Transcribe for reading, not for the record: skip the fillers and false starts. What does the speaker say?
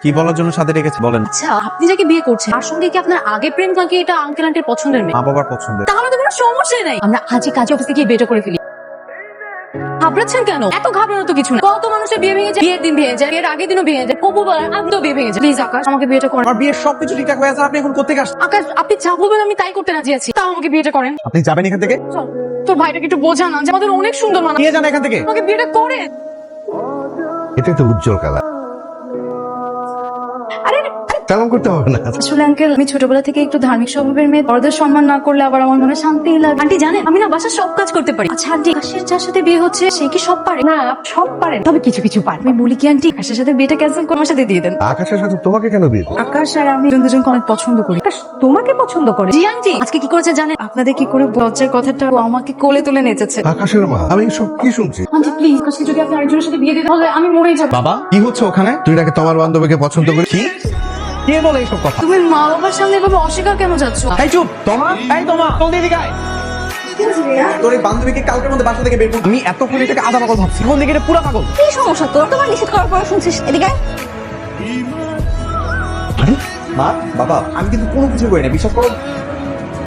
কি বলার জন্য সাথে রেখেছে বলেন। আচ্ছা, আপনি যাকে বিয়ে করছেন তার সঙ্গে কি আপনার আগে প্রেম নাকি এটা আঙ্কেল আন্টির পছন্দের মেয়ে? মা বাবার পছন্দের। তাহলে তো কোনো সমস্যাই নাই, আমরা আজই কাজে অফিসে গিয়ে বিয়েটা করে ফেলি। ঘাবড়াচ্ছেন কেন? এত ঘাবড়ানো তো কিছু না। কত মানুষের বিয়ে ভেঙে যায়, বিয়ের দিন ভেঙে যায়, বিয়ের আগের দিনও ভেঙে যায়, কবু বলার আমি তো বিয়ে ভেঙে যায়। প্লিজ আকাশ, আমাকে বিয়েটা করেন। আমার বিয়ের সবকিছু ঠিকঠাক হয়ে আছে, আপনি এখন কোত্থেকে আসছেন? আকাশ, আপনি যা বলবেন আমি তাই করতে রাজি আছি, তাও আমাকে বিয়েটা করেন। আপনি যাবেন এখান থেকে? চল, তোর ভাইটাকে একটু বোঝা না যে আমাদের অনেক সুন্দর মানা। নিয়ে যান এখান থেকে। আমাকে বিয়েটা করেন। এটাই তো উজ্জ্বল কালার। আরে তেমন করতে হবে না। আসলে আঙ্কেল, আমি ছোটবেলা থেকে একটু ধার্মিক স্বভাবের মেয়ে। বড়দের সম্মান না করলে আবার আমার মনে শান্তি লাগে। আন্টি জানেন, আমি না বাসার সব কাজ করতে পারি। আচ্ছা আন্টি, আকাশের যার সাথে বিয়ে হচ্ছে সে কি সব পারে? না, সব পারে, তবে কিছু কিছু পারে। আমি বলি কি আন্টি, আকাশের সাথে বিয়েটা ক্যান্সেল করে আমার সাথে দিয়ে দেন। আকাশের সাথে তোমাকে কেন বিয়ে? আকাশ আর আমি দুজনকে অনেক পছন্দ করি। আকাশ তোমাকে পছন্দ করে? জি আন্টি। আজকে কি করেছে জানেন? আপনাদের কি করে লজ্জার কথাটা ও আমাকে কোলে তুলে নেচেছে। আকাশের মা, আমি সব কি শুনছি? আন্টি প্লিজ, আকাশকে যদি আপনি আরেকজনের সাথে বিয়ে দিতে তাহলে আমি মরেই যাবো। বাবা, কি হচ্ছে ওখানে? তুই নাকি তোমার বান্ধবীকে পছন্দ করিস? কি? কে বলে এইসব কথা? তুমি মা বাবার সামনে এভাবে অস্বীকার কেন যাচ্ছ? এই চুপ, তোমা, এই তোমা, জলদি এদিকে আয়। তোর এই বান্ধবীকে কালকের মধ্যে বাসা থেকে বের করবি। আমি এতক্ষণ এটাকে আধা পাগল ভাবছি, এখন দেখি এটা পুরা পাগল। কি সমস্যা তোর? তোমার নিষেধ করার পর শুনছিস। এদিকে আয়। মা, বাবা, আমি কিন্তু কোনো কিছু করি না, বিশ্বাস করো।